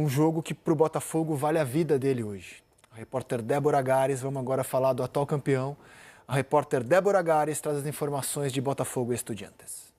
um jogo que para o Botafogo vale a vida dele hoje. A repórter Débora Gares, vamos agora falar do atual campeão. A repórter Débora Gares traz as informações de Botafogo e Estudiantes.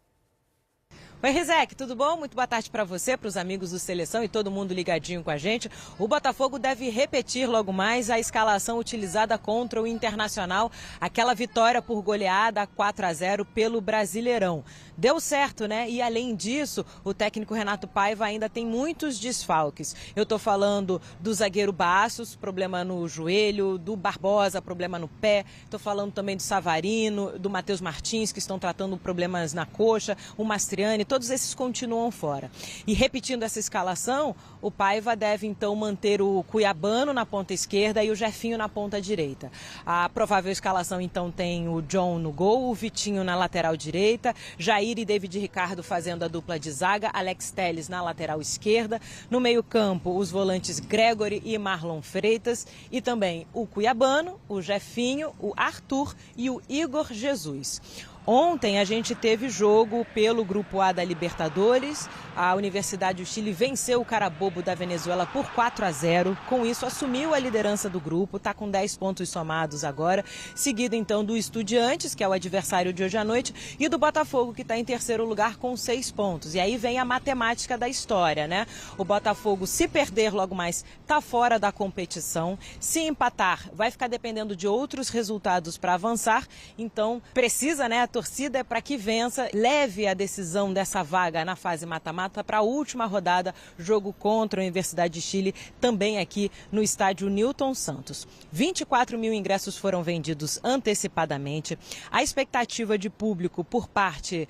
Oi, Rizek, tudo bom? Muito boa tarde para você, para os amigos do Seleção e todo mundo ligadinho com a gente. O Botafogo deve repetir logo mais a escalação utilizada contra o Internacional, aquela vitória por goleada 4-0 pelo Brasileirão. Deu certo, né? E além disso, o técnico Renato Paiva ainda tem muitos desfalques. Eu tô falando do zagueiro Bastos, problema no joelho, do Barbosa, problema no pé. Tô falando também do Savarino, do Matheus Martins, que estão tratando problemas na coxa, o Mastriani. Todos esses continuam fora. E repetindo essa escalação, o Paiva deve então manter o Cuiabano na ponta esquerda e o Jefinho na ponta direita. A provável escalação então tem o John no gol, o Vitinho na lateral direita, Jair e David Ricardo fazendo a dupla de zaga, Alex Telles na lateral esquerda, no meio-campo os volantes Gregory e Marlon Freitas e também o Cuiabano, o Jefinho, o Arthur e o Igor Jesus. Ontem a gente teve jogo pelo Grupo A da Libertadores. A Universidade do Chile venceu o Carabobo da Venezuela por 4-0. Com isso, assumiu a liderança do grupo, está com 10 pontos somados agora. Seguido, então, do Estudiantes, que é o adversário de hoje à noite, e do Botafogo, que está em terceiro lugar com 6 pontos. E aí vem a matemática da história, né? O Botafogo, se perder logo mais, está fora da competição. Se empatar, vai ficar dependendo de outros resultados para avançar. Então, precisa, né? A torcida é para que vença, leve a decisão dessa vaga na fase mata-mata para a última rodada, jogo contra a Universidade de Chile, também aqui no estádio Newton Santos. 24 mil ingressos foram vendidos antecipadamente. A expectativa de público por parte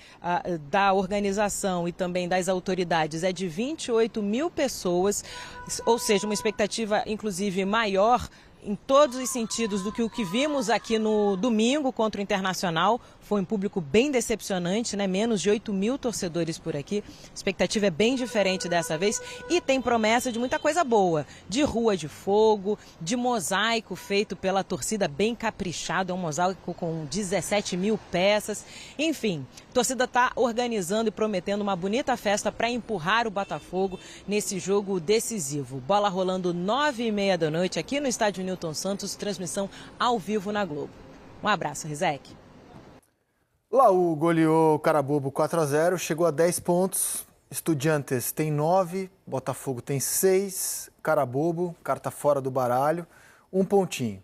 da organização e também das autoridades é de 28 mil pessoas, ou seja, uma expectativa inclusive maior em todos os sentidos do que o que vimos aqui no domingo contra o Internacional. Foi um público bem decepcionante, né? Menos de 8 mil torcedores por aqui. A expectativa é bem diferente dessa vez e tem promessa de muita coisa boa. De rua de fogo, de mosaico feito pela torcida bem caprichado. É um mosaico com 17 mil peças. Enfim, a torcida está organizando e prometendo uma bonita festa para empurrar o Botafogo nesse jogo decisivo. Bola rolando 9h30 da noite aqui no estádio Newton Santos, transmissão ao vivo na Globo. Um abraço, Rizek. Laú goleou o Carabobo 4-0, chegou a 10 pontos. Estudiantes tem 9, Botafogo tem 6, Carabobo, carta fora do baralho, 1 pontinho.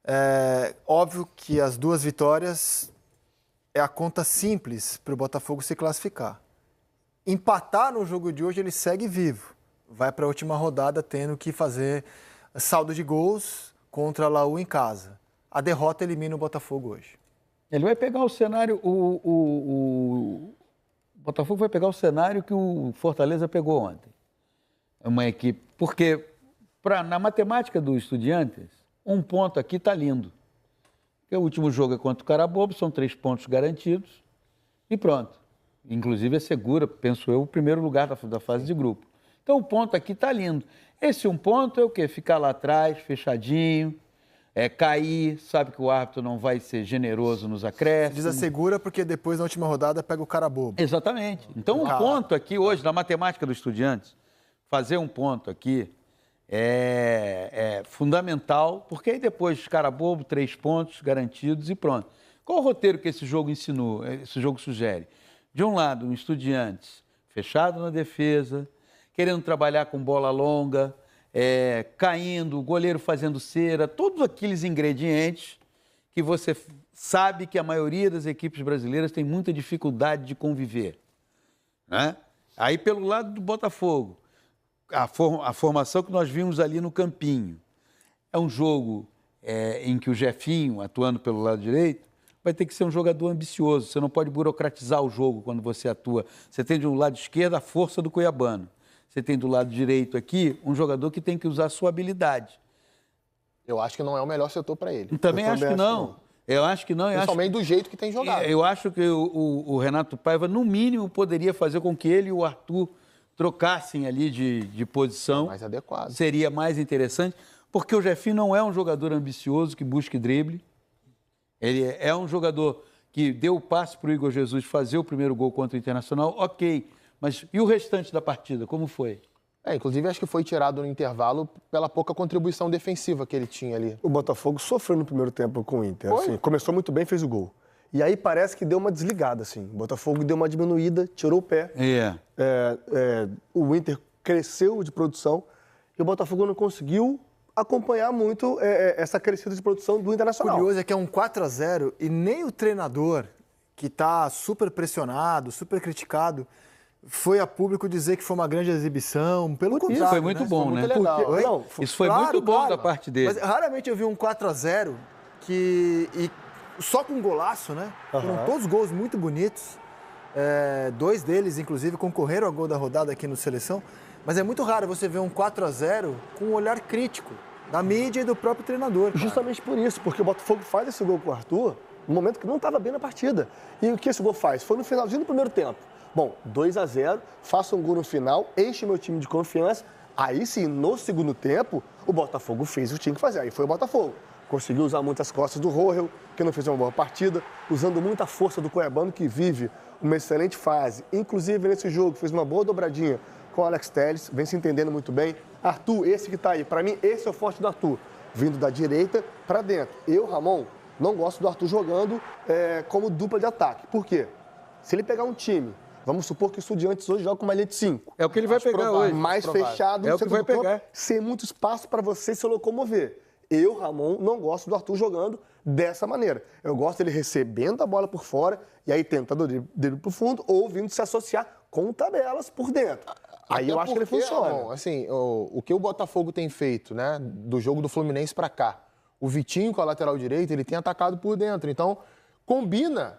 É óbvio que as duas vitórias é a conta simples para o Botafogo se classificar. Empatar no jogo de hoje, ele segue vivo. Vai para a última rodada tendo que fazer saldo de gols contra a Laú em casa. A derrota elimina o Botafogo hoje. Ele vai pegar o cenário, o Botafogo vai pegar o cenário que o Fortaleza pegou ontem. É uma equipe, porque na matemática do Estudiantes, 1 ponto aqui está lindo. Porque o último jogo é contra o Carabobo, são 3 pontos garantidos e pronto. Inclusive é segura, penso eu, o primeiro lugar da fase de grupo. Então o ponto aqui está lindo. Esse 1 ponto é o quê? Ficar lá atrás, fechadinho, cair, sabe que o árbitro não vai ser generoso nos acréscimos. Desassegura porque depois, na última rodada, pega o Carabobo. Exatamente. Então, um ponto aqui hoje, na matemática do Estudiantes, fazer 1 ponto aqui é fundamental, porque aí depois Carabobo, 3 pontos garantidos e pronto. Qual o roteiro que esse jogo ensinou, esse jogo sugere? De um lado, um Estudiantes fechado na defesa, querendo trabalhar com bola longa, caindo, o goleiro fazendo cera, todos aqueles ingredientes que você sabe que a maioria das equipes brasileiras tem muita dificuldade de conviver, né? Aí, pelo lado do Botafogo, a formação que nós vimos ali no campinho, é um jogo em que o Jefinho, atuando pelo lado direito, vai ter que ser um jogador ambicioso. Você não pode burocratizar o jogo quando você atua. Você tem do lado esquerdo a força do Cuiabano. Você tem do lado direito aqui um jogador que tem que usar a sua habilidade. Eu acho que não é o melhor setor para ele. Também acho que não. Eu acho que não. Principalmente do jeito que tem jogado. Eu acho que o Renato Paiva, no mínimo, poderia fazer com que ele e o Arthur trocassem ali de posição. Mais adequado. Seria mais interessante, porque o Jefinho não é um jogador ambicioso que busque drible. Ele é um jogador que deu o passe para o Igor Jesus fazer o primeiro gol contra o Internacional, ok. Mas e o restante da partida, como foi? Inclusive acho que foi tirado no intervalo pela pouca contribuição defensiva que ele tinha ali. O Botafogo sofreu no primeiro tempo com o Inter. Foi? Assim, começou muito bem, fez o gol. E aí parece que deu uma desligada, assim. O Botafogo deu uma diminuída, tirou o pé. O Inter cresceu de produção e o Botafogo não conseguiu acompanhar muito essa crescida de produção do Internacional. O curioso é que é um 4-0 e nem o treinador, que está super pressionado, super criticado, foi a público dizer que foi uma grande exibição. Pelo contrário, Isso foi muito bom, foi né? muito legal. Isso foi muito bom da parte dele. Mas raramente eu vi um 4-0 e só com um golaço, né? Foram todos gols muito bonitos. 2 deles, inclusive, concorreram ao gol da rodada aqui no Seleção. Mas é muito raro você ver um 4-0 com um olhar crítico da mídia e do próprio treinador. Cara. Justamente por isso, porque o Botafogo faz esse gol com o Arthur no momento que não estava bem na partida. E o que esse gol faz? Foi no finalzinho do primeiro tempo. Bom, 2-0, faço um gol no final, enche meu time de confiança. Aí sim, no segundo tempo, o Botafogo fez o que tinha que fazer. Aí foi o Botafogo. Conseguiu usar muitas costas do Rohel, que não fez uma boa partida, usando muita força do Cuiabano, que vive uma excelente fase. Inclusive, nesse jogo, fez uma boa dobradinha com o Alex Telles, vem se entendendo muito bem. Arthur, esse que está aí, para mim, esse é o forte do Arthur, vindo da direita para dentro. Eu, Ramon, não gosto do Arthur jogando como dupla de ataque. Por quê? Se ele pegar um time, vamos supor que o Estudiantes hoje joga com uma linha de 5. É o que ele vai pegar hoje. Mais fechado, é o que vai pegar. Sem muito espaço para você se locomover. Eu, Ramon, não gosto do Arthur jogando dessa maneira. Eu gosto dele recebendo a bola por fora e aí tentando dele pro fundo ou vindo se associar com tabelas por dentro. Aí eu acho que ele funciona. Bom, assim, o que o Botafogo tem feito, né, do jogo do Fluminense para cá, o Vitinho com a lateral direita, ele tem atacado por dentro. Então, combina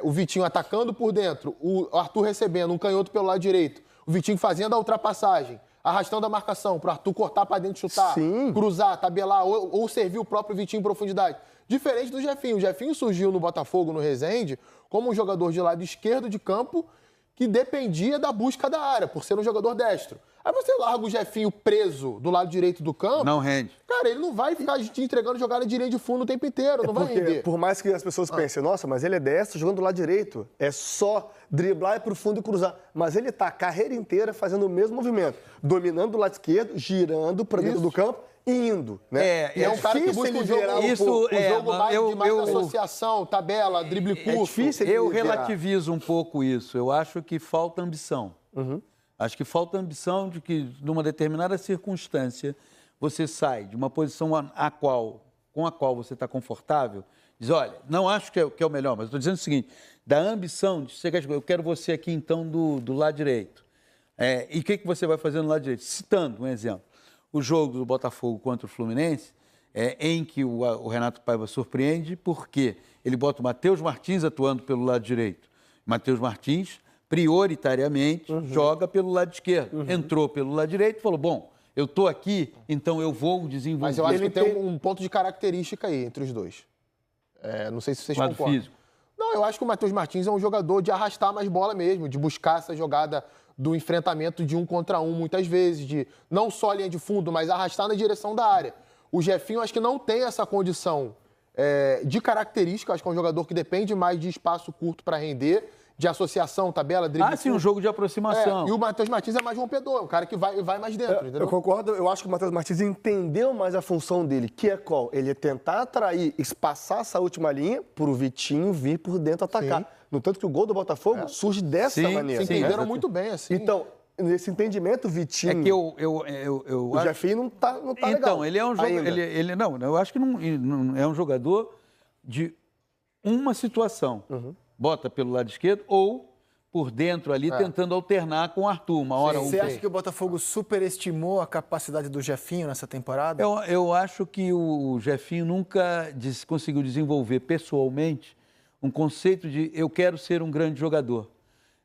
o Vitinho atacando por dentro, o Arthur recebendo um canhoto pelo lado direito, o Vitinho fazendo a ultrapassagem, arrastando a marcação para o Arthur cortar para dentro, chutar, cruzar, tabelar ou servir o próprio Vitinho em profundidade. Diferente do Jefinho. O Jefinho surgiu no Botafogo, no Resende, como um jogador de lado esquerdo de campo que dependia da busca da área, por ser um jogador destro. Aí você larga o Jefinho preso do lado direito do campo... Não rende. Cara, ele não vai ficar te entregando jogada de linha de fundo o tempo inteiro, não vai render. Por mais que as pessoas pensem, nossa, mas ele é destro jogando do lado direito. É só driblar e pro fundo e cruzar. Mas ele tá a carreira inteira fazendo o mesmo movimento. Dominando do lado esquerdo, girando para dentro do campo e indo. Né? E é um cara que busca o jogo mais associação, tabela, drible curto. É difícil eu relativizo um pouco isso. Eu acho que falta ambição. Acho que falta ambição de que, numa determinada circunstância, você sai de uma posição com a qual você está confortável, diz, olha, não acho que é o melhor, mas estou dizendo o seguinte, da ambição de ser, eu quero você aqui, então, do lado direito. E o que você vai fazer no lado direito? Citando um exemplo. O jogo do Botafogo contra o Fluminense, em que o Renato Paiva surpreende, porque ele bota o Matheus Martins atuando pelo lado direito. Matheus Martins, prioritariamente, joga pelo lado esquerdo. Entrou pelo lado direito e falou, bom, eu estou aqui, então eu vou desenvolver. Mas eu acho que tem um ponto de característica aí entre os dois. Não sei se vocês concordam. Físico. Não, eu acho que o Matheus Martins é um jogador de arrastar mais bola mesmo, de buscar essa jogada do enfrentamento de 1 contra 1, muitas vezes, de não só a linha de fundo, mas arrastar na direção da área. O Jefinho, acho que não tem essa condição de característica, acho que é um jogador que depende mais de espaço curto para render, de associação, tabela, drible. Sim, um jogo de aproximação. E o Matheus Martins é mais João Pedro, é um cara que vai mais dentro, entendeu? Eu concordo, eu acho que o Matheus Martins entendeu mais a função dele, que é qual? Ele é tentar atrair, espaçar essa última linha para o Vitinho vir por dentro atacar. No tanto que o gol do Botafogo surge dessa maneira. Se entenderam muito bem, assim. Então, nesse entendimento, Vitinho... É que o Jefinho não tá legal. Então, ele é um jogador... Não, eu acho que não é um jogador de uma situação. Bota pelo lado esquerdo ou por dentro ali, tentando alternar com o Arthur. Uma hora Você acha que o Botafogo superestimou a capacidade do Jefinho nessa temporada? Eu acho que o Jefinho nunca conseguiu desenvolver pessoalmente um conceito de eu quero ser um grande jogador.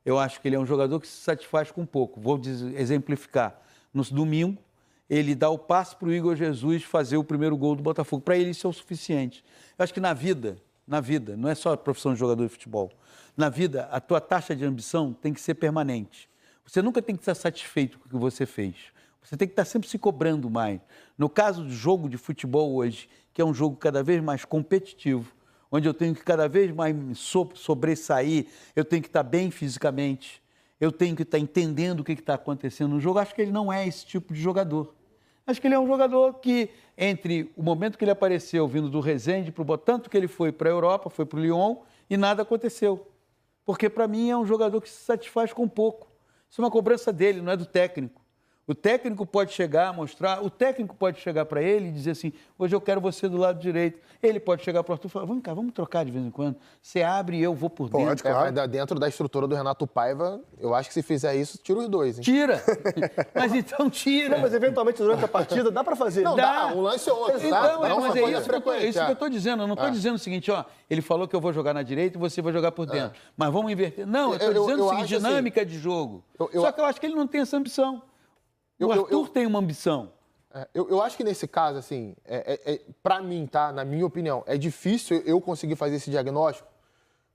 Eu acho que ele é um jogador que se satisfaz com pouco. Vou exemplificar. No domingo, ele dá o passe para o Igor Jesus fazer o primeiro gol do Botafogo. Para ele isso é o suficiente. Eu acho que na vida, não é só a profissão de jogador de futebol. Na vida, a tua taxa de ambição tem que ser permanente. Você nunca tem que estar satisfeito com o que você fez. Você tem que estar sempre se cobrando mais. No caso do jogo de futebol hoje, que é um jogo cada vez mais competitivo, onde eu tenho que cada vez mais me sobressair, eu tenho que estar bem fisicamente, eu tenho que estar entendendo o que está acontecendo no jogo. Acho que ele não é esse tipo de jogador. Acho que ele é um jogador que, entre o momento que ele apareceu vindo do Resende para o Botafogo, tanto que ele foi para a Europa, foi para o Lyon e nada aconteceu. Porque, para mim, é um jogador que se satisfaz com pouco. Isso é uma cobrança dele, não é do técnico. O técnico pode chegar, mostrar, o técnico pode chegar para ele e dizer assim, hoje eu quero você do lado direito. Ele pode chegar para o Arthur e falar, vamos cá, vamos trocar de vez em quando. Você abre e eu vou por dentro. Pode, claro. Dentro da estrutura do Renato Paiva, eu acho que se fizer isso, tira os dois, hein? Tira! Mas então tira! Não, mas eventualmente durante a partida dá para fazer. Não, dá, um lance ou outro, então, tá? Mas é isso que eu estou dizendo. Eu não estou dizendo o seguinte, ó, ele falou que eu vou jogar na direita e você vai jogar por dentro. Mas vamos inverter. Não, eu estou dizendo o seguinte, dinâmica de jogo. Só que eu acho que ele não tem essa ambição. O Arthur tem uma ambição. Eu acho que nesse caso, assim, para mim, tá? Na minha opinião, é difícil eu conseguir fazer esse diagnóstico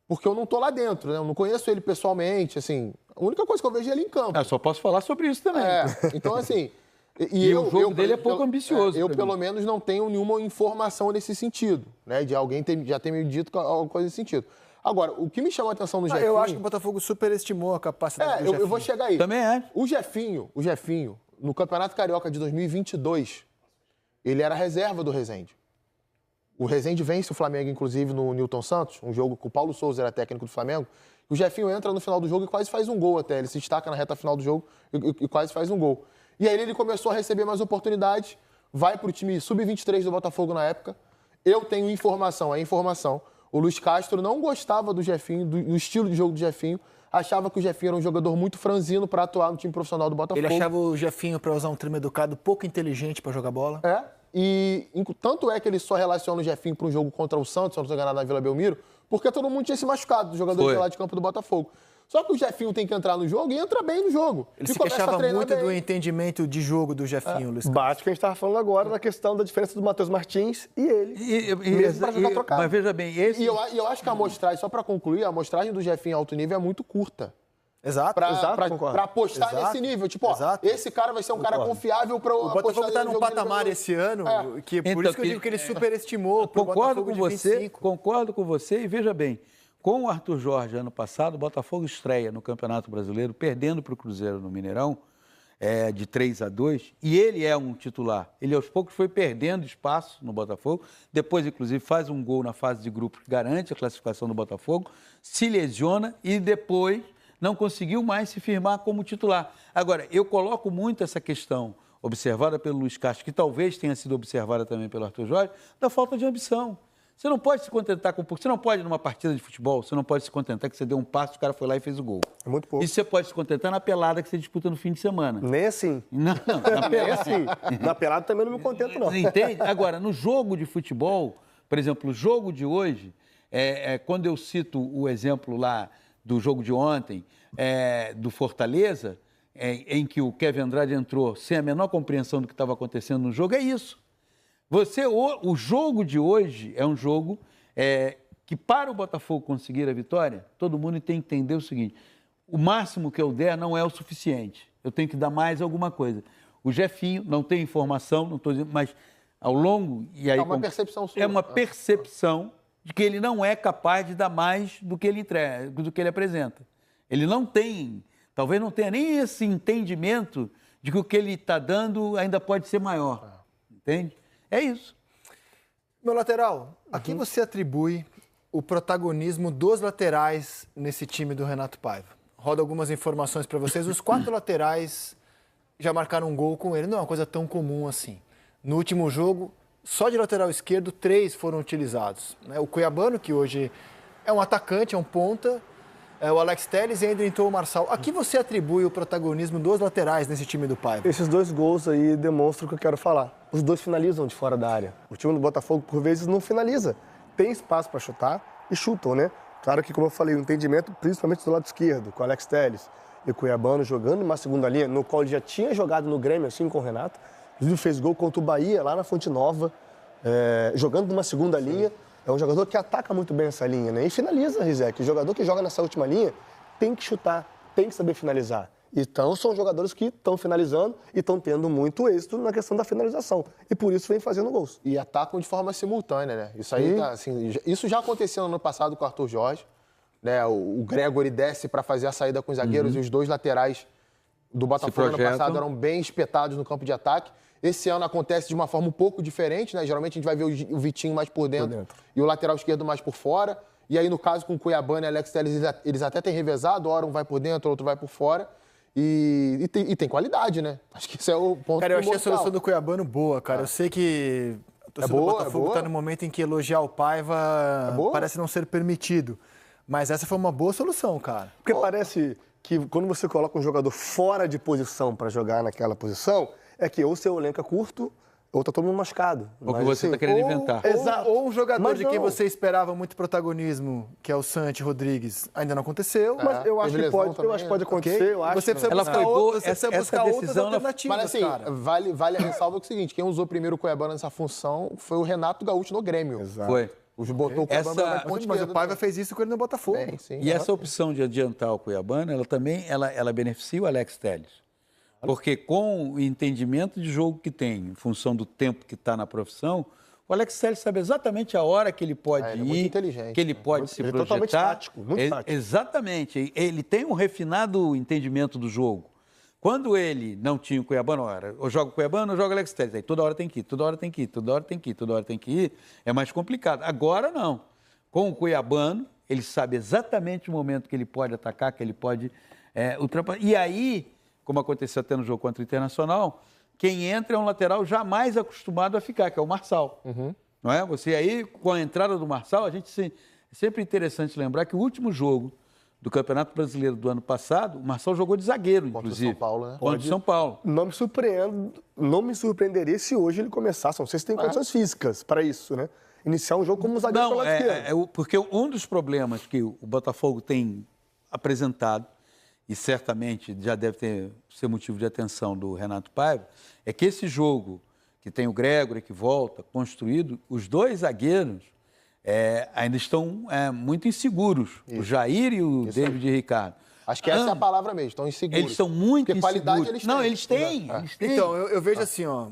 porque eu não tô lá dentro, né? Eu não conheço ele pessoalmente, assim. A única coisa que eu vejo é ele em campo. Eu só posso falar sobre isso também. Então, assim... E o jogo dele é pouco ambicioso. Eu, pelo menos, não tenho nenhuma informação nesse sentido, né? De alguém já ter me dito alguma coisa nesse sentido. Agora, o que me chama a atenção no Jefinho... Eu acho que o Botafogo superestimou a capacidade do Jefinho. Eu vou chegar aí. Também é. O Jefinho, no Campeonato Carioca de 2022, ele era reserva do Resende. O Resende vence o Flamengo, inclusive, no Newton Santos, um jogo que o Paulo Souza era técnico do Flamengo. O Jefinho entra no final do jogo e quase faz um gol até. Ele se destaca na reta final do jogo e quase faz um gol. E aí ele começou a receber mais oportunidades, vai para o time sub-23 do Botafogo na época. Eu tenho informação, o Luiz Castro não gostava do Jefinho, do estilo de jogo do Jefinho, achava que o Jefinho era um jogador muito franzino para atuar no time profissional do Botafogo. Ele achava o Jefinho, para usar um termo educado, pouco inteligente para jogar bola. E tanto é que ele só relaciona o Jefinho para um jogo contra o Santos, se não estou enganado, na Vila Belmiro, porque todo mundo tinha se machucado, dos jogadores de lá de campo do Botafogo. Só que o Jefinho tem que entrar no jogo e entra bem no jogo. Ele se queixava muito do entendimento de jogo do Jefinho, Luiz. Bate o que a gente estava falando agora na questão da diferença do Matheus Martins e ele. Mesmo para jogar trocado. Mas veja bem, esse... E eu acho que a amostragem, só para concluir, a amostragem do Jefinho alto nível é muito curta. Exato, Para apostar nesse nível. Tipo, esse cara vai ser um cara confiável para o Botafogo está num patamar esse ano, que por isso que eu digo que ele superestimou. Concordo com você e veja bem, com o Arthur Jorge, ano passado, o Botafogo estreia no Campeonato Brasileiro, perdendo para o Cruzeiro no Mineirão, de 3-2, e ele é um titular. Ele, aos poucos, foi perdendo espaço no Botafogo, depois, inclusive, faz um gol na fase de grupo que garante a classificação do Botafogo, se lesiona e depois não conseguiu mais se firmar como titular. Agora, eu coloco muito essa questão observada pelo Luiz Castro, que talvez tenha sido observada também pelo Arthur Jorge, da falta de ambição. Você não pode se contentar com pouco. Você não pode, numa partida de futebol, você não pode se contentar que você deu um passe, o cara foi lá e fez o gol. É muito pouco. Isso você pode se contentar na pelada que você disputa no fim de semana. Nem assim. Não, na pelada. Nem assim. Na pelada também não me contento, não. Entende? Agora, no jogo de futebol, por exemplo, o jogo de hoje, quando eu cito o exemplo lá do jogo de ontem, do Fortaleza, em que o Kevin Andrade entrou sem a menor compreensão do que estava acontecendo no jogo, é isso. O jogo de hoje é um jogo que, para o Botafogo conseguir a vitória, todo mundo tem que entender o seguinte: o máximo que eu der não é o suficiente. Eu tenho que dar mais alguma coisa. O Jefinho não tem informação, não estou dizendo, mas ao longo... E aí, é uma percepção sua. É uma percepção de que ele não é capaz de dar mais do que ele entrega, do que ele apresenta. Ele não tem, talvez não tenha nem esse entendimento de que o que ele está dando ainda pode ser maior. Entende? É isso. Meu lateral, a quem você atribui o protagonismo dos laterais nesse time do Renato Paiva? Roda algumas informações para vocês. Os 4 laterais já marcaram um gol com ele. Não é uma coisa tão comum assim. No último jogo, só de lateral esquerdo, 3 foram utilizados. O Cuiabano, que hoje é um atacante, é um ponta, o Alex Telles e ainda entrou o Marçal. A que você atribui o protagonismo dos laterais nesse time do Paiva? Esses 2 gols aí demonstram o que eu quero falar. Os 2 finalizam de fora da área. O time do Botafogo, por vezes, não finaliza. Tem espaço para chutar e chutam, né? Claro que, como eu falei, o entendimento, principalmente do lado esquerdo, com o Alex Telles e o Cuiabano jogando numa segunda linha, no qual ele já tinha jogado no Grêmio, assim, com o Renato. Ele fez gol contra o Bahia, lá na Fonte Nova, jogando numa segunda linha. É um jogador que ataca muito bem essa linha, né? E finaliza, Rizek. O jogador que joga nessa última linha tem que chutar, tem que saber finalizar. Então, são jogadores que estão finalizando e estão tendo muito êxito na questão da finalização. E por isso vem fazendo gols. E atacam de forma simultânea, né? Isso aí, isso já aconteceu no ano passado com o Arthur Jorge. né? O Gregory desce para fazer a saída com os zagueiros e os dois laterais do Botafogo ano passado eram bem espetados no campo de ataque. Esse ano acontece de uma forma um pouco diferente, né? Geralmente a gente vai ver o Vitinho mais por dentro e o lateral esquerdo mais por fora. E aí, no caso, com o Cuiabano e Alex Telles, eles até têm revezado, hora um vai por dentro, outro vai por fora. E tem qualidade, né? Acho que isso é o ponto. Cara, eu achei a solução do Cuiabano boa, cara. Eu sei que o torcedor do Botafogo está no momento em que elogiar o Paiva parece não ser permitido. Mas essa foi uma boa solução, cara. Porque parece que quando você coloca um jogador fora de posição para jogar naquela posição, é que ou seu elenco é curto, ou tá todo mundo machucado. Ou que você está querendo inventar. Ou um jogador de quem você esperava muito protagonismo, que é o Santi Rodrigues, ainda não aconteceu. Mas eu acho que pode acontecer. Eu acho você precisa buscar outras alternativas, mas assim, vale a ressalva que é o seguinte, quem usou primeiro o Cuiabano nessa função foi o Renato Gaúcho no Grêmio. Exato. Foi. Botou o Cuiabano na ponte mas o Paiva fez isso com ele no Botafogo. Sim, e essa opção de adiantar o Cuiabano, ela também ela beneficia o Alex Telles. Porque com o entendimento de jogo que tem, em função do tempo que está na profissão, o Alex Telles sabe exatamente a hora que ele pode ir, muito inteligente, que ele pode se projetar. Totalmente tático, muito tático. Exatamente. Ele tem um refinado entendimento do jogo. Quando ele não tinha o Cuiabano, eu jogo o Cuiabano, eu jogo o Alex Telles. Aí toda hora tem que ir, toda hora tem que ir, toda hora tem que ir, toda hora tem que ir. É mais complicado. Agora não. Com o Cuiabano, ele sabe exatamente o momento que ele pode atacar, que ele pode ultrapassar. E aí, como aconteceu até no jogo contra o Internacional, quem entra é um lateral jamais acostumado a ficar, que é o Marçal. Não é? Você aí, com a entrada do Marçal, é sempre interessante lembrar que o último jogo do Campeonato Brasileiro do ano passado, o Marçal jogou de zagueiro, inclusive. Contra o São Paulo, né? Contra o São Paulo. Não me surpreenderia se hoje ele começasse. Não sei se tem condições físicas para isso, né? Iniciar um jogo como zagueiro pela esquerda. Porque um dos problemas que o Botafogo tem apresentado, e certamente já deve ser motivo de atenção do Renato Paiva, é que esse jogo, que tem o Gregory que volta, construído, os dois zagueiros ainda estão muito inseguros. Isso. O Jair e o David Ricardo. Acho que essa é a palavra mesmo, estão inseguros. Eles estão muito inseguros. Porque qualidade eles têm. Não, eles têm. Então, eu vejo assim, ó,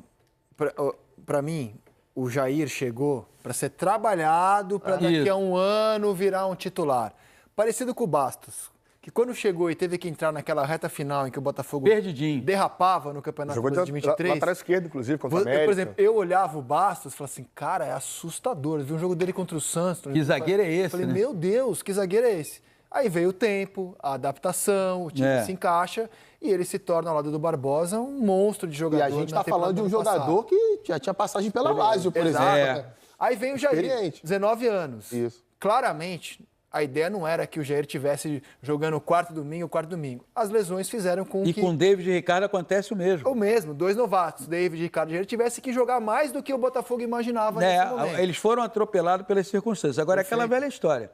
para mim, o Jair chegou para ser trabalhado para daqui a um ano virar um titular. Parecido com o Bastos, que quando chegou e teve que entrar naquela reta final em que o Botafogo derrapava no Campeonato Brasileiro de 2023. Lateral esquerdo, inclusive, contra o América. Por exemplo, eu olhava o Bastos e falava assim, cara, é assustador. Eu vi um jogo dele contra o Santos. Que zagueiro é esse, falei, né? meu Deus, que zagueiro é esse? Aí veio o tempo, a adaptação, o time se encaixa e ele se torna, ao lado do Barbosa, um monstro de jogador. E a gente está falando de um jogador que já tinha passagem pela Lazio, por exemplo. Aí vem o Jair, 19 anos. Isso. Claramente, a ideia não era que o Jair estivesse jogando quarto domingo. As lesões fizeram com que... E com o David e Ricardo acontece o mesmo. O mesmo, dois novatos, David e Ricardo Jair, tivesse que jogar mais do que o Botafogo imaginava nesse momento. Eles foram atropelados pelas circunstâncias. Agora, aquela velha história.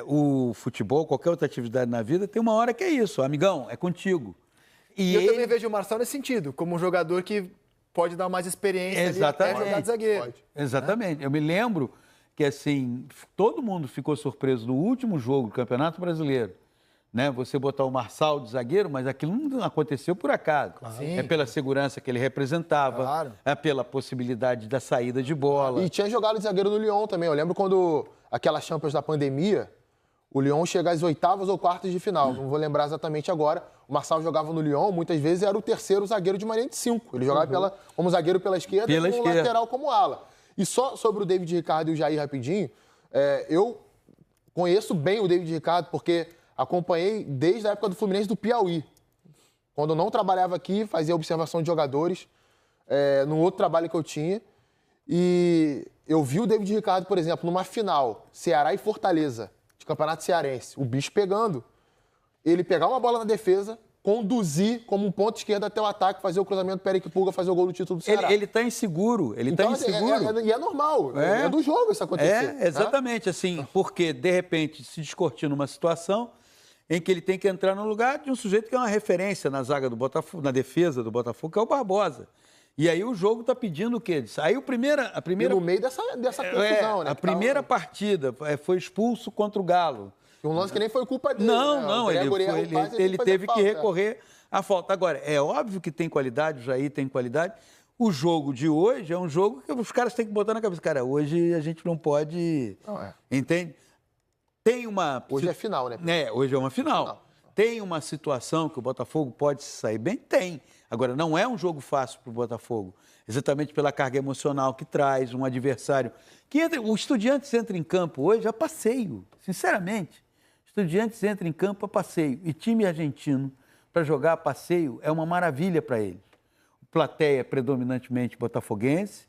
O futebol, qualquer outra atividade na vida, tem uma hora que é isso. Amigão, é contigo. E eu também vejo o Marçal nesse sentido, como um jogador que pode dar mais experiência Exatamente. até jogar de zagueiro. Exatamente. Né? Eu me lembro que, assim, todo mundo ficou surpreso no último jogo do Campeonato Brasileiro, né? Você botar o Marçal de zagueiro, mas aquilo não aconteceu por acaso. Claro. É pela segurança que ele representava, é pela possibilidade da saída de bola. E tinha jogado de zagueiro no Lyon também. Eu lembro quando aquela Champions da pandemia, o Lyon chega às oitavas ou quartas de final. Não vou lembrar exatamente agora. O Marçal jogava no Lyon, muitas vezes era o terceiro zagueiro de uma linha de 5. Ele jogava como zagueiro pela esquerda e como lateral como ala. E só sobre o David Ricardo e o Jair rapidinho, eu conheço bem o David Ricardo porque acompanhei desde a época do Fluminense do Piauí. Quando eu não trabalhava aqui, fazia observação de jogadores, num outro trabalho que eu tinha. E eu vi o David Ricardo, por exemplo, numa final, Ceará e Fortaleza, de Campeonato Cearense, o bicho pegando. Ele pegar uma bola na defesa, conduzir como um ponto esquerdo até o ataque, fazer o cruzamento, Eric Pulga fazer o gol do título do Ceará. Ele está inseguro, então, E é normal, é do jogo isso acontecer. Exatamente, assim, porque, de repente, se descortina uma situação em que ele tem que entrar no lugar de um sujeito que é uma referência na zaga do Botafogo, na defesa do Botafogo, que é o Barbosa. E aí o jogo está pedindo o quê? Aí a primeira... E no meio dessa confusão, né? A primeira partida foi expulso contra o Galo. Um lance que nem foi culpa dele. Não, ele teve que recorrer à falta. Agora, é óbvio que tem qualidade, o Jair tem qualidade. O jogo de hoje é um jogo que os caras têm que botar na cabeça. Cara, hoje a gente não pode... Entende? Tem uma... Hoje é final, né? Hoje é uma final. Tem uma situação que o Botafogo pode se sair bem? Tem. Agora, não é um jogo fácil para o Botafogo, exatamente pela carga emocional que traz, um adversário... O Estudiantes entra em campo hoje a passeio, sinceramente. Estudiantes entra em campo a passeio. E time argentino, para jogar a passeio, é uma maravilha para eles. Plateia predominantemente botafoguense,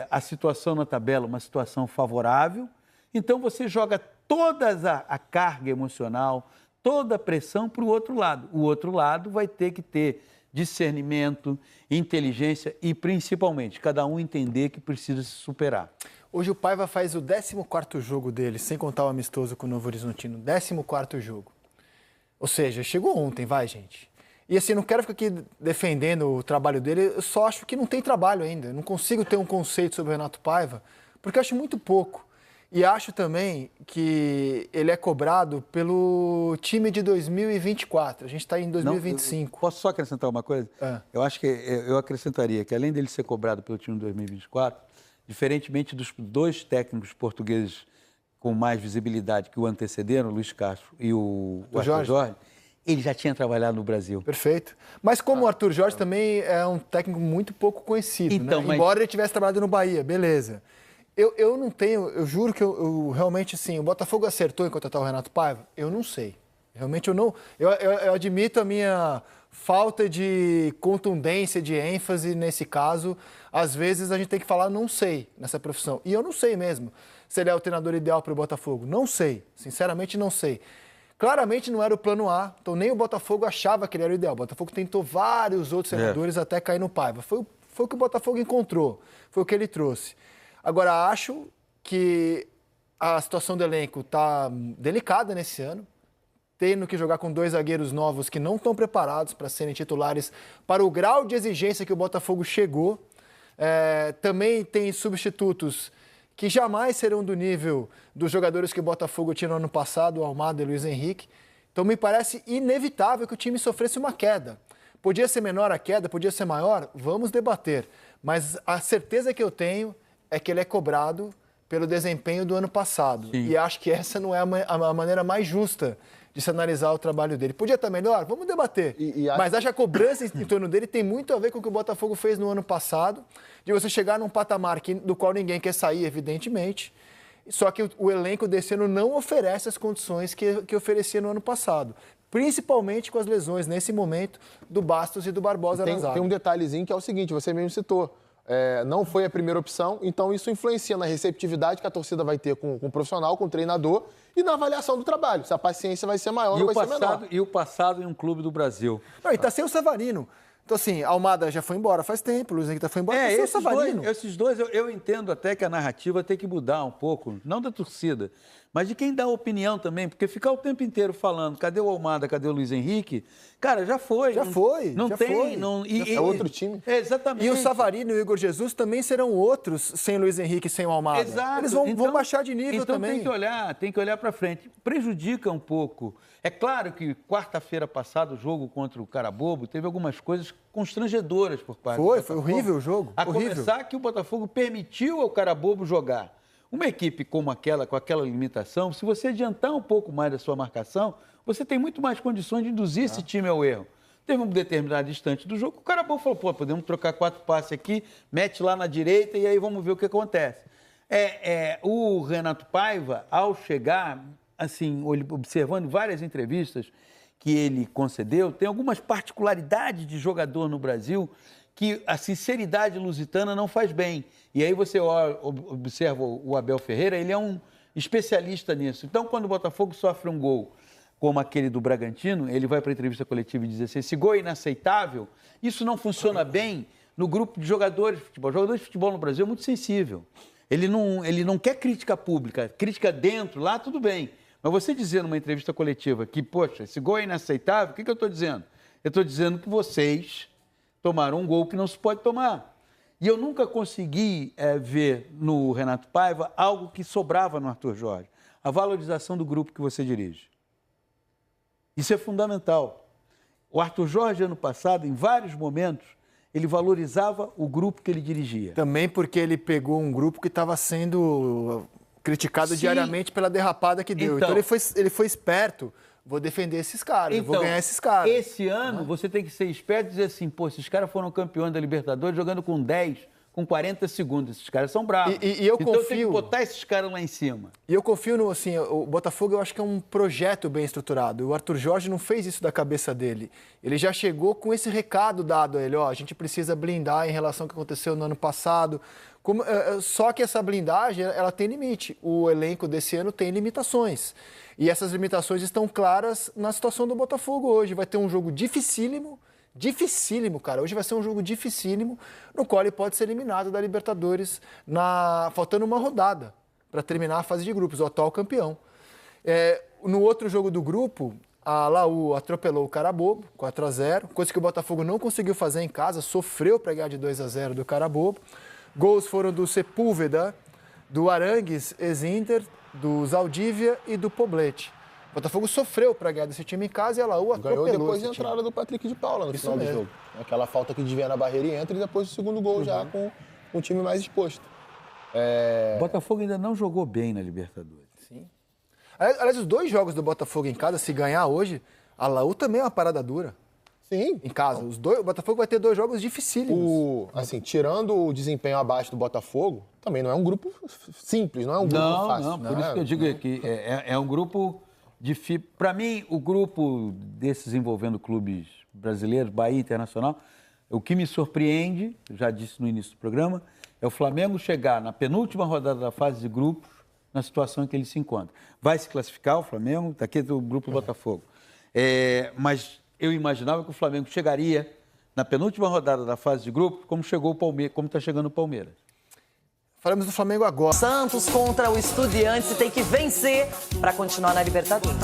a situação na tabela uma situação favorável. Então, você joga toda a carga emocional, toda a pressão para o outro lado. O outro lado vai ter que ter discernimento, inteligência e, principalmente, cada um entender que precisa se superar. Hoje o Paiva faz o 14º jogo dele, sem contar o amistoso com o Novo Horizontino. 14º jogo. Ou seja, chegou ontem, vai, gente. E assim, não quero ficar aqui defendendo o trabalho dele, eu só acho que não tem trabalho ainda. Eu não consigo ter um conceito sobre o Renato Paiva, porque eu acho muito pouco. E acho também que ele é cobrado pelo time de 2024. A gente está em 2025. Posso só acrescentar uma coisa? Eu acho que eu acrescentaria que, além dele ser cobrado pelo time de 2024, diferentemente dos dois técnicos portugueses com mais visibilidade que o antecederam, o Luiz Castro e o Arthur Jorge, ele já tinha trabalhado no Brasil. Perfeito. Mas como o Arthur Jorge também é um técnico muito pouco conhecido, então, né? Embora ele tivesse trabalhado no Bahia, beleza. Eu não tenho, eu juro que eu realmente, assim, o Botafogo acertou em contratar o Renato Paiva? Eu não sei. Realmente eu não... Eu admito a minha falta de contundência, de ênfase nesse caso. Às vezes a gente tem que falar não sei nessa profissão. E eu não sei mesmo se ele é o treinador ideal para o Botafogo. Não sei. Sinceramente, não sei. Claramente não era o plano A, então nem o Botafogo achava que ele era o ideal. O Botafogo tentou vários outros treinadores até cair no Paiva. Foi o que o Botafogo encontrou, foi o que ele trouxe. Agora, acho que a situação do elenco está delicada nesse ano, tendo que jogar com 2 zagueiros novos que não estão preparados para serem titulares para o grau de exigência que o Botafogo chegou. Também tem substitutos que jamais serão do nível dos jogadores que o Botafogo tinha no ano passado, o Almada e o Luiz Henrique. Então, me parece inevitável que o time sofresse uma queda. Podia ser menor a queda, podia ser maior? Vamos debater. Mas a certeza que eu tenho é que ele é cobrado pelo desempenho do ano passado. Sim. E acho que essa não é a maneira mais justa de se analisar o trabalho dele. Podia estar melhor? Vamos debater. Mas acho que a cobrança em torno dele tem muito a ver com o que o Botafogo fez no ano passado, de você chegar num patamar do qual ninguém quer sair, evidentemente, só que o elenco desse ano não oferece as condições que oferecia no ano passado. Principalmente com as lesões, nesse momento, do Bastos e do Barbosa na zaga. Tem um detalhezinho que é o seguinte, você mesmo citou. Não foi a primeira opção, então isso influencia na receptividade que a torcida vai ter com o profissional, com o treinador e na avaliação do trabalho. Se a paciência vai ser maior ou vai ser menor. E o passado em um clube do Brasil. Não, e tá sem o Savarino. Então, assim, Almada já foi embora faz tempo, o Luiz Henrique foi embora, tá sem o Savarino. Esses dois, eu entendo até que a narrativa tem que mudar um pouco, não da torcida, mas de quem dá opinião também, porque ficar o tempo inteiro falando, cadê o Almada, cadê o Luiz Henrique? Cara, já foi. Já foi. Não já tem. Foi. Não, é outro time. Exatamente. E o Savarino e o Igor Jesus também serão outros sem o Luiz Henrique e sem o Almada. Exato. Eles vão baixar de nível também. Então tem que olhar para frente. Prejudica um pouco. É claro que quarta-feira passada, o jogo contra o Carabobo, teve algumas coisas constrangedoras por parte do Botafogo. Foi horrível o jogo. Começar que o Botafogo permitiu ao Carabobo jogar. Uma equipe como aquela, com aquela limitação, se você adiantar um pouco mais da sua marcação, você tem muito mais condições de induzir esse time ao erro. Teve um determinado instante do jogo, o Carabobo falou, podemos trocar 4 passes aqui, mete lá na direita e aí vamos ver o que acontece. O Renato Paiva, ao chegar, assim, observando várias entrevistas que ele concedeu, tem algumas particularidades de jogador no Brasil que a sinceridade lusitana não faz bem. E aí você observa o Abel Ferreira, ele é um especialista nisso. Então, quando o Botafogo sofre um gol como aquele do Bragantino, ele vai para a entrevista coletiva e diz assim, esse gol é inaceitável, isso não funciona bem no grupo de jogadores de futebol. Jogadores de futebol no Brasil é muito sensível. Ele não quer crítica pública, crítica dentro, lá tudo bem. Mas você dizer numa entrevista coletiva que, poxa, esse gol é inaceitável, o que eu estou dizendo? Eu estou dizendo que vocês tomaram um gol que não se pode tomar. E eu nunca consegui ver no Renato Paiva algo que sobrava no Arthur Jorge. A valorização do grupo que você dirige. Isso é fundamental. O Arthur Jorge, ano passado, em vários momentos, ele valorizava o grupo que ele dirigia. Também porque ele pegou um grupo que estava sendo criticado diariamente pela derrapada que deu. Então ele foi esperto. Vou defender esses caras, vou ganhar esses caras. Esse ano você tem que ser esperto e dizer assim, pô, esses caras foram campeões da Libertadores jogando com 10, com 40 segundos. Esses caras são bravos. E eu então confio... tem que botar esses caras lá em cima. E eu confio no, assim, o Botafogo eu acho que é um projeto bem estruturado. O Arthur Jorge não fez isso da cabeça dele. Ele já chegou com esse recado dado a ele, ó, a gente precisa blindar em relação ao que aconteceu no ano passado. Só que essa blindagem, ela tem limite. O elenco desse ano tem limitações. E essas limitações estão claras na situação do Botafogo hoje. Vai ter um jogo dificílimo, cara. Hoje vai ser um jogo dificílimo, no qual ele pode ser eliminado da Libertadores, faltando uma rodada para terminar a fase de grupos, o atual campeão. No outro jogo do grupo, a Laú atropelou o Carabobo, 4-0, coisa que o Botafogo não conseguiu fazer em casa, sofreu para ganhar de 2-0 do Carabobo. Gols foram do Sepúlveda, do Arangues, ex-Inter, do Zaldívia e do Poblete. O Botafogo sofreu para ganhar desse time em casa e a Laú atropelou. Ganhou depois da entrada do Patrick de Paula no final do jogo. Aquela falta que desvia na barreira e entra, e depois o segundo gol já com o time mais exposto. O Botafogo ainda não jogou bem na Libertadores. Sim. Aliás, os 2 jogos do Botafogo em casa, se ganhar hoje, a Laú também é uma parada dura. Sim. Em casa. O Botafogo vai ter 2 jogos dificílimos. Assim, tirando o desempenho abaixo do Botafogo, também não é um grupo simples, não é um grupo fácil. Não, por isso que eu digo que é um grupo difícil. Para mim, o grupo desses envolvendo clubes brasileiros, Bahia Internacional, o que me surpreende, eu já disse no início do programa, é o Flamengo chegar na penúltima rodada da fase de grupos na situação em que ele se encontra. Vai se classificar o Flamengo, daqui do grupo do Botafogo. Mas eu imaginava que o Flamengo chegaria na penúltima rodada da fase de grupo, como chegou o Palmeiras, como está chegando o Palmeiras. Falamos do Flamengo agora. Santos contra o Estudiantes tem que vencer para continuar na Libertadores.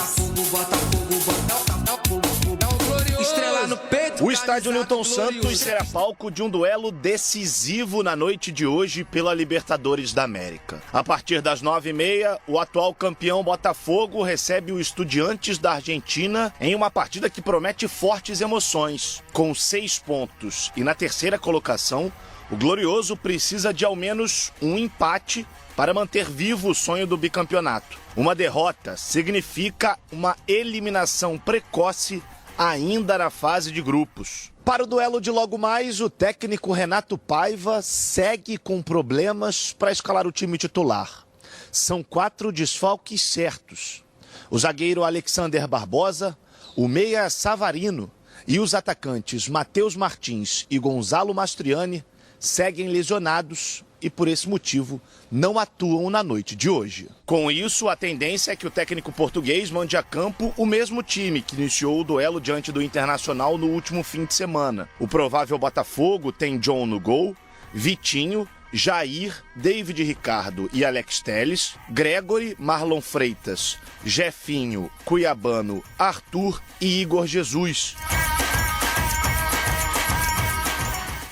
O estádio Newton Santos será palco de um duelo decisivo na noite de hoje pela Libertadores da América. A partir das 9h30, o atual campeão Botafogo recebe o Estudiantes da Argentina em uma partida que promete fortes emoções. Com 6 pontos e na terceira colocação, o Glorioso precisa de ao menos um empate para manter vivo o sonho do bicampeonato. Uma derrota significa uma eliminação precoce ainda na fase de grupos. Para o duelo de logo mais, o técnico Renato Paiva segue com problemas para escalar o time titular. São 4 desfalques certos. O zagueiro Alexander Barbosa, o meia Savarino e os atacantes Matheus Martins e Gonzalo Mastriani seguem lesionados e, por esse motivo, não atuam na noite de hoje. Com isso, a tendência é que o técnico português mande a campo o mesmo time que iniciou o duelo diante do Internacional no último fim de semana. O provável Botafogo tem John no gol, Vitinho, Jair, David Ricardo e Alex Telles, Gregory, Marlon Freitas, Jefinho, Cuiabano, Arthur e Igor Jesus.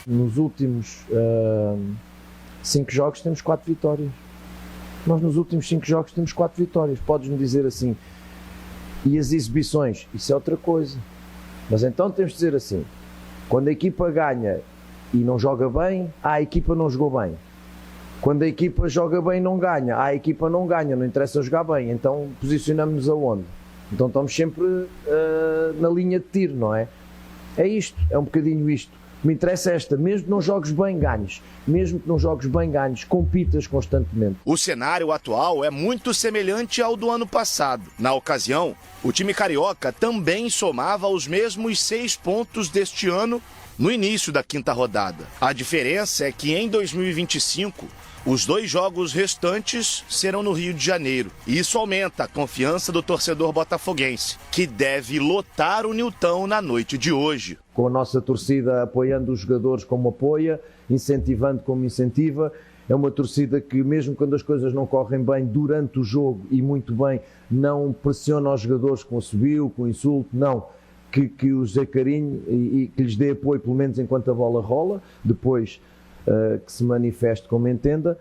Nos últimos 5 jogos temos 4 vitórias. Nós nos últimos 5 jogos temos 4 vitórias. Podes-me dizer assim. E as exibições? Isso é outra coisa. Mas então temos de dizer assim. Quando a equipa ganha e não joga bem, a equipa não jogou bem. Quando a equipa joga bem e não ganha, a equipa não ganha, não interessa jogar bem. Então posicionamos-nos aonde? Então estamos sempre na linha de tiro, não é? É isto, é um bocadinho isto. Me interessa esta, mesmo que não jogues bem, ganhes. Mesmo que não jogues bem, ganhes. Compitas constantemente. O cenário atual é muito semelhante ao do ano passado. Na ocasião, o time carioca também somava os mesmos 6 pontos deste ano no início da 5ª rodada. A diferença é que em 2025, os 2 jogos restantes serão no Rio de Janeiro. E isso aumenta a confiança do torcedor botafoguense, que deve lotar o Newton na noite de hoje. Com a nossa torcida apoiando os jogadores como apoia, incentivando como incentiva. É uma torcida que, mesmo quando as coisas não correm bem durante o jogo, e muito bem, não pressiona os jogadores com assobio, com insulto, não. Que os dê carinho e que lhes dê apoio, pelo menos enquanto a bola rola, depois que se manifeste como entenda.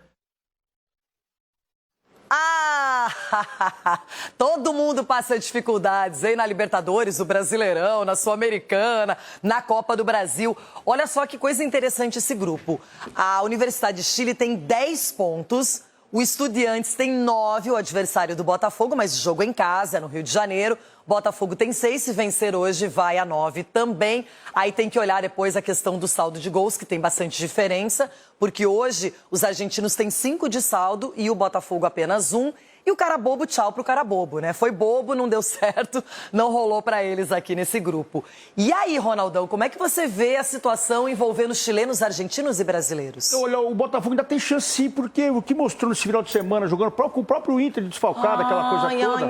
Todo mundo passa dificuldades, hein? Na Libertadores, no Brasileirão, na Sul-Americana, na Copa do Brasil. Olha só que coisa interessante esse grupo. A Universidade de Chile tem 10 pontos, O Estudiantes tem 9, o adversário do Botafogo, mas o jogo é em casa, no Rio de Janeiro. Botafogo tem 6, se vencer hoje vai a 9 também. Aí tem que olhar depois a questão do saldo de gols, que tem bastante diferença, porque hoje os argentinos têm 5 de saldo e o Botafogo apenas 1. E o cara bobo, tchau pro cara bobo, né? Foi bobo, não deu certo, não rolou pra eles aqui nesse grupo. E aí, Ronaldão, como é que você vê a situação envolvendo chilenos, argentinos e brasileiros? Olha, o Botafogo ainda tem chance sim, porque o que mostrou nesse final de semana, jogando com o próprio Inter desfalcado, aquela coisa toda.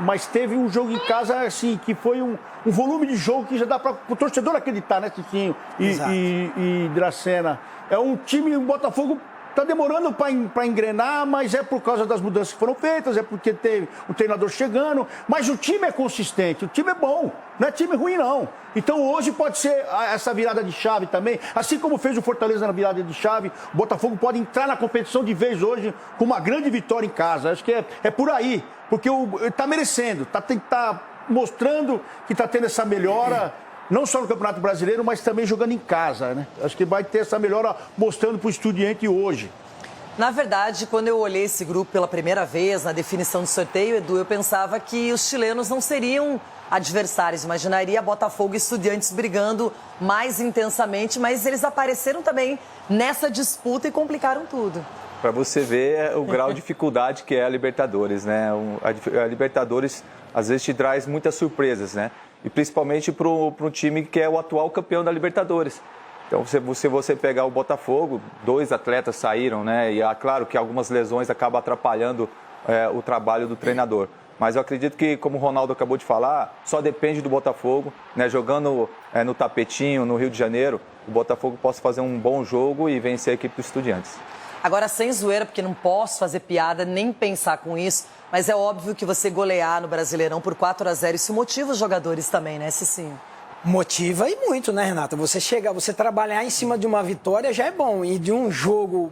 Mas teve um jogo em casa, assim, que foi um volume de jogo que já dá para o torcedor acreditar, né, Titinho e Dracena. É um time, o Botafogo está demorando para engrenar, mas é por causa das mudanças que foram feitas, é porque teve o treinador chegando, mas o time é consistente, o time é bom, não é time ruim não. Então hoje pode ser essa virada de chave também, assim como fez o Fortaleza na virada de chave, o Botafogo pode entrar na competição de vez hoje com uma grande vitória em casa. Acho que é por aí, porque ele está merecendo, está mostrando que está tendo essa melhora, não só no Campeonato Brasileiro, mas também jogando em casa, né? Acho que vai ter essa melhora mostrando para o Estudiante hoje. Na verdade, quando eu olhei esse grupo pela primeira vez, na definição do sorteio, Edu, eu pensava que os chilenos não seriam adversários. Imaginaria Botafogo e Estudiantes brigando mais intensamente, mas eles apareceram também nessa disputa e complicaram tudo. Para você ver o grau de dificuldade que é a Libertadores, né? A Libertadores, às vezes, te traz muitas surpresas, né? E principalmente para um time que é o atual campeão da Libertadores. Então, se você pegar o Botafogo, 2 atletas saíram, né? E claro que algumas lesões acabam atrapalhando o trabalho do treinador. Mas eu acredito que, como o Ronaldo acabou de falar, só depende do Botafogo, né? Jogando no tapetinho, no Rio de Janeiro, o Botafogo possa fazer um bom jogo e vencer a equipe dos Estudiantes. Agora, sem zoeira, porque não posso fazer piada nem pensar com isso, mas é óbvio que você golear no Brasileirão por 4-0, isso motiva os jogadores também, né, Cicinho? Motiva e muito, né, Renata? Você trabalhar em cima de uma vitória já é bom. E de um jogo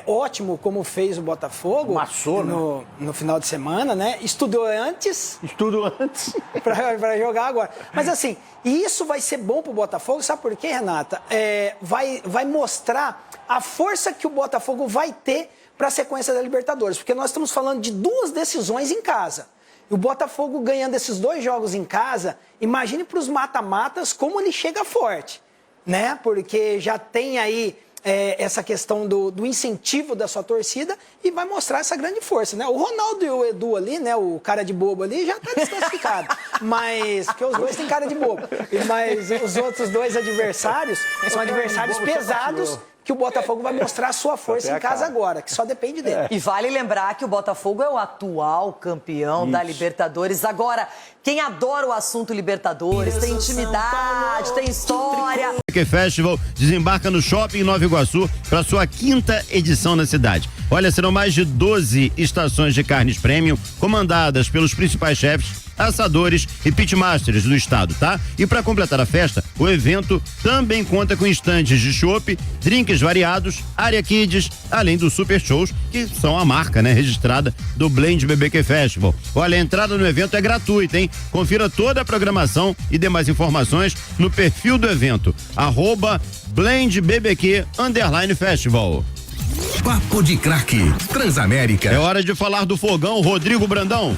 ótimo, como fez o Botafogo no final de semana, né? Estudo antes para jogar agora. Mas assim, isso vai ser bom pro Botafogo, sabe por quê, Renata? Vai mostrar a força que o Botafogo vai ter para a sequência da Libertadores, porque nós estamos falando de 2 decisões em casa. O Botafogo ganhando esses 2 jogos em casa, imagine para os mata-matas como ele chega forte, né? Porque já tem aí essa questão do incentivo da sua torcida e vai mostrar essa grande força, né? O Ronaldo e o Edu ali, né? O cara de bobo ali já está desclassificado, mas porque os dois têm cara de bobo. Mas os outros 2 adversários são adversários pesados, que o Botafogo vai mostrar a sua força em casa agora, que só depende dele. E vale lembrar que o Botafogo é o atual campeão da Libertadores. Agora, quem adora o assunto Libertadores, tem intimidade, tem história. O Festival desembarca no Shopping Nova Iguaçu para sua 5ª edição na cidade. Olha, serão mais de 12 estações de carnes premium, comandadas pelos principais chefes, assadores e pitmasters do estado, tá? E para completar a festa, o evento também conta com estandes de chopp, drinks variados, área kids, além dos super shows, que são a marca, né, registrada do Blend BBQ Festival. Olha, a entrada no evento é gratuita, hein? Confira toda a programação e demais informações no perfil do evento, @BlendBBQ_Festival. Papo de craque, Transamérica. É hora de falar do fogão, Rodrigo Brandão.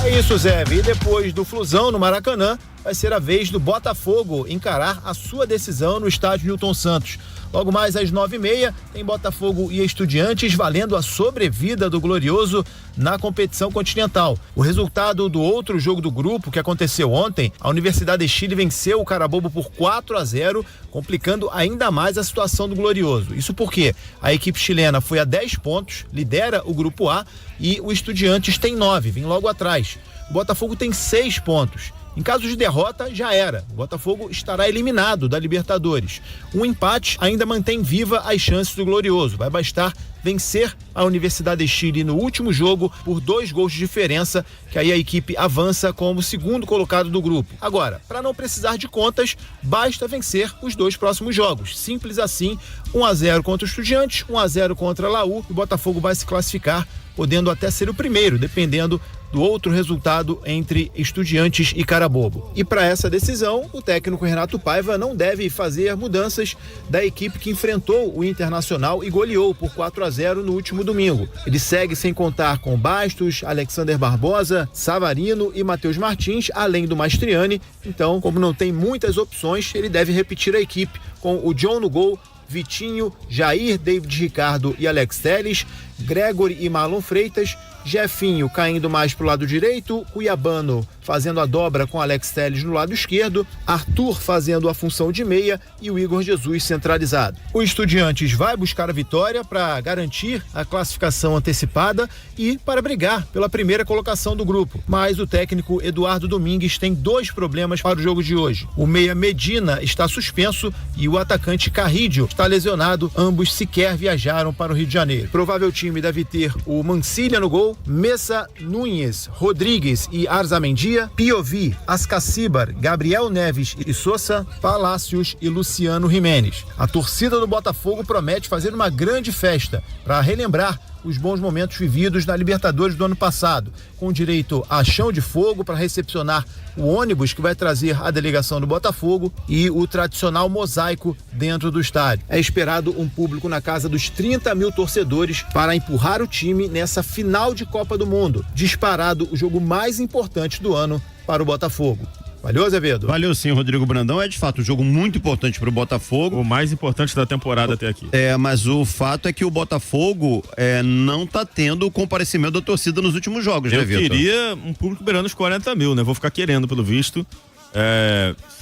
É isso, Zé. E depois do Flusão no Maracanã, vai ser a vez do Botafogo encarar a sua decisão no estádio Newton Santos. Logo mais às 9h30, tem Botafogo e Estudiantes valendo a sobrevida do Glorioso na competição continental. O resultado do outro jogo do grupo, que aconteceu ontem, a Universidade de Chile venceu o Carabobo por 4-0, complicando ainda mais a situação do Glorioso. Isso porque a equipe chilena foi a 10 pontos, lidera o grupo A, e o Estudiantes tem 9, vem logo atrás. O Botafogo tem 6 pontos. Em caso de derrota, já era. O Botafogo estará eliminado da Libertadores. Um empate ainda mantém viva as chances do Glorioso. Vai bastar vencer a Universidade de Chile no último jogo por 2 gols de diferença, que aí a equipe avança como segundo colocado do grupo. Agora, para não precisar de contas, basta vencer os 2 próximos jogos. Simples assim, 1-0 contra o Estudiantes, 1-0 contra a Laú, e o Botafogo vai se classificar, podendo até ser o primeiro, dependendo do outro resultado entre Estudiantes e Carabobo. E para essa decisão, o técnico Renato Paiva não deve fazer mudanças da equipe que enfrentou o Internacional e goleou por 4-0 no último domingo. Ele segue sem contar com Bastos, Alexander Barbosa, Savarino e Matheus Martins, além do Mastriani. Então, como não tem muitas opções, ele deve repetir a equipe com o John no gol, Vitinho, Jair, David Ricardo e Alex Telles, Gregory e Marlon Freitas, Jefinho caindo mais para o lado direito, Cuiabano fazendo a dobra com Alex Telles no lado esquerdo, Arthur fazendo a função de meia e o Igor Jesus centralizado. O Estudiantes vai buscar a vitória para garantir a classificação antecipada e para brigar pela primeira colocação do grupo. Mas o técnico Eduardo Domingues tem 2 problemas para o jogo de hoje. O meia Medina está suspenso e o atacante Carrídio está lesionado. Ambos sequer viajaram para o Rio de Janeiro. Provável time deve ter o Mancilha no gol, Messa, Nunes, Rodrigues e Arzamendia, Piovi, Ascacibar, Gabriel Neves e Sousa, Palácios e Luciano Jimenez. A torcida do Botafogo promete fazer uma grande festa para relembrar os bons momentos vividos na Libertadores do ano passado, com direito a chão de fogo para recepcionar o ônibus que vai trazer a delegação do Botafogo e o tradicional mosaico dentro do estádio. É esperado um público na casa dos 30 mil torcedores para empurrar o time nessa final de Copa do Mundo. Disparado o jogo mais importante do ano para o Botafogo. Valeu, Azevedo? Valeu sim, Rodrigo Brandão. É de fato um jogo muito importante para o Botafogo. O mais importante da temporada até aqui. Mas o fato é que o Botafogo não tá tendo o comparecimento da torcida nos últimos jogos, né, Vitor? Eu queria um público beirando os 40 mil, né? Vou ficar querendo, pelo visto.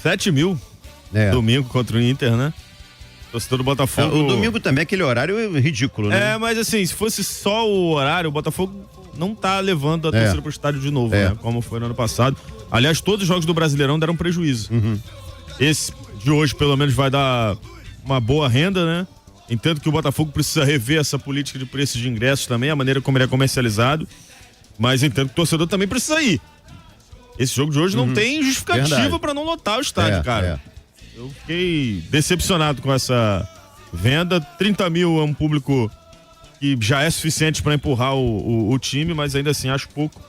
7 mil domingo contra o Inter, né? Torcedor do Botafogo. O domingo também, aquele horário é ridículo, né? Mas assim, se fosse só o horário, o Botafogo não tá levando a torcida pro estádio de novo, né? Como foi no ano passado. Aliás, todos os jogos do Brasileirão deram prejuízo. Esse de hoje, pelo menos, vai dar uma boa renda, né? Entendo que o Botafogo precisa rever essa política de preços de ingressos também, a maneira como ele é comercializado. Mas entendo que o torcedor também precisa ir. Esse jogo de hoje não tem justificativa para não lotar o estádio, cara. Eu fiquei decepcionado com essa venda. 30 mil é um público que já é suficiente para empurrar o time, mas ainda assim acho pouco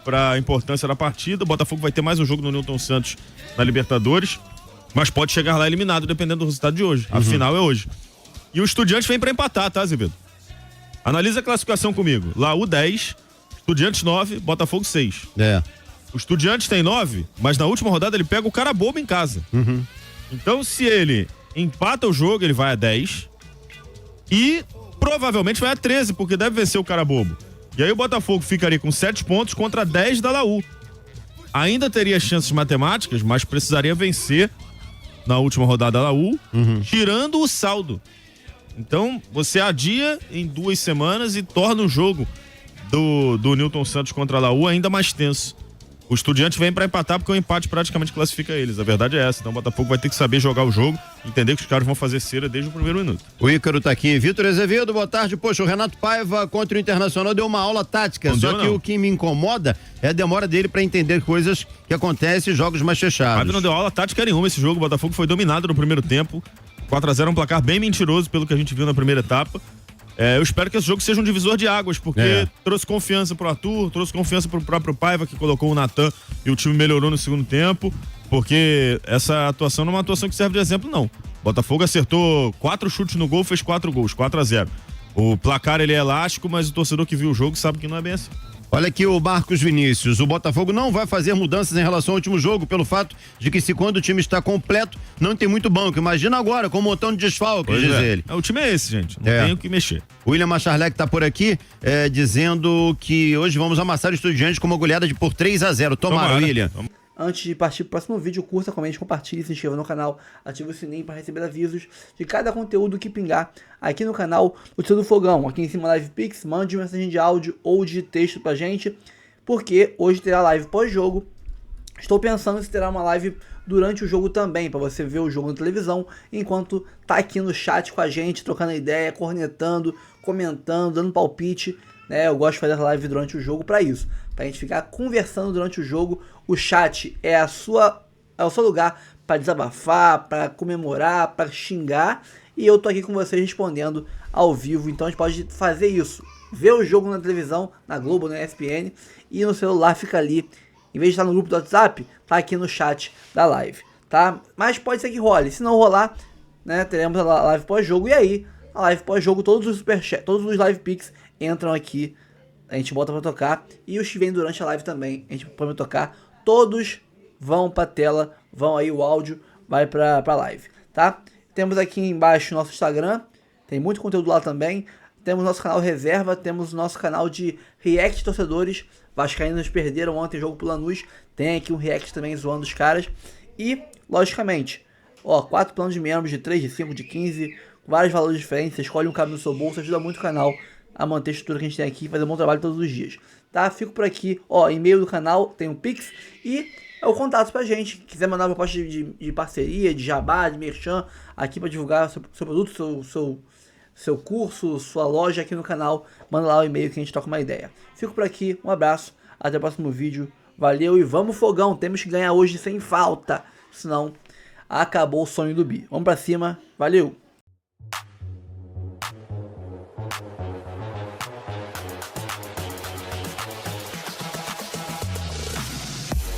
para a importância da partida. O Botafogo vai ter mais um jogo no Newton Santos na Libertadores, mas pode chegar lá eliminado dependendo do resultado de hoje. A final é hoje. E o Estudiantes vem para empatar, tá, Azevedo? Analisa a classificação comigo. Laú 10, Estudiantes 9, Botafogo 6. O Estudiantes tem 9, mas na última rodada ele pega o Carabobo em casa. Então, se ele empata o jogo, ele vai a 10 e provavelmente vai a 13, porque deve vencer o Carabobo. E aí o Botafogo ficaria com 7 pontos contra 10 da Laú. Ainda teria chances matemáticas, mas precisaria vencer na última rodada da Laú, tirando o saldo. Então, você adia em 2 semanas e torna o jogo do Newton Santos contra a Laú ainda mais tenso. O Estudiante vem para empatar porque o empate praticamente classifica eles. A verdade é essa. Então o Botafogo vai ter que saber jogar o jogo, entender que os caras vão fazer cera desde o primeiro minuto. O Ícaro tá aqui. Vitor Azevedo, boa tarde. Poxa, o Renato Paiva contra o Internacional deu uma aula tática. Não só deu, que não. O que me incomoda é a demora dele para entender coisas que acontecem em jogos mais fechados. Paiva não deu aula tática nenhuma esse jogo. O Botafogo foi dominado no primeiro tempo. 4-0 é um placar bem mentiroso pelo que a gente viu na primeira etapa. Eu espero que esse jogo seja um divisor de águas, porque trouxe confiança pro Arthur, trouxe confiança pro próprio Paiva, que colocou o Natan e o time melhorou no segundo tempo, porque essa atuação não é uma atuação que serve de exemplo, não. Botafogo acertou 4 chutes no gol, fez 4 gols, 4-0. O placar ele é elástico, mas o torcedor que viu o jogo sabe que não é bem assim. Olha aqui o Marcos Vinícius, o Botafogo não vai fazer mudanças em relação ao último jogo, pelo fato de que se quando o time está completo, não tem muito banco. Imagina agora, com um montão de desfalques, diz ele. O time é esse, gente, não tem o que mexer. O William Macharlec tá por aqui, dizendo que hoje vamos amassar o Estudiantes com uma goleada por 3-0. Tomara, William. Antes de partir para o próximo vídeo, curta, comente, compartilhe, se inscreva no canal, ative o sininho para receber avisos de cada conteúdo que pingar aqui no canal Notícia do Fogão. Aqui em cima, Live Pix, mande mensagem de áudio ou de texto pra gente, porque hoje terá live pós-jogo. Estou pensando se terá uma live durante o jogo também, para você ver o jogo na televisão, enquanto tá aqui no chat com a gente, trocando ideia, cornetando, comentando, dando palpite, né? Eu gosto de fazer essa live durante o jogo para isso, pra gente ficar conversando durante o jogo. O chat é o seu lugar para desabafar, para comemorar, para xingar, e eu tô aqui com vocês respondendo ao vivo. Então a gente pode fazer isso, ver o jogo na televisão, na Globo, na ESPN, e no celular fica ali, em vez de estar no grupo do WhatsApp, tá aqui no chat da live, tá? Mas pode ser que role, se não rolar, né, teremos a live pós-jogo, e aí, a live pós-jogo, todos os superchats, todos os live picks entram aqui, a gente bota pra tocar, e os que vêm durante a live também, a gente põe pra tocar, todos vão pra tela, vão aí, o áudio vai pra live, tá? Temos aqui embaixo o nosso Instagram, tem muito conteúdo lá também. Temos nosso canal reserva, temos nosso canal de react torcedores. Vascaínos perderam ontem o jogo pro Lanús, tem aqui um react também zoando os caras. E, logicamente, 4 planos de membros, de 3, de 5, de 15, vários valores diferentes. Você escolhe um caminho no seu bolso, ajuda muito o canal a manter a estrutura que a gente tem aqui e fazer um bom trabalho todos os dias. Tá? Fico por aqui, e-mail do canal, tem um Pix e é o contato pra gente. Quiser mandar uma proposta de parceria, de jabá, de merchan, aqui pra divulgar seu produto, seu curso, sua loja aqui no canal, manda lá o e-mail que a gente troca uma ideia. Fico por aqui, um abraço, até o próximo vídeo, valeu e vamos Fogão, temos que ganhar hoje sem falta, senão acabou o sonho do Bi. Vamos pra cima, valeu!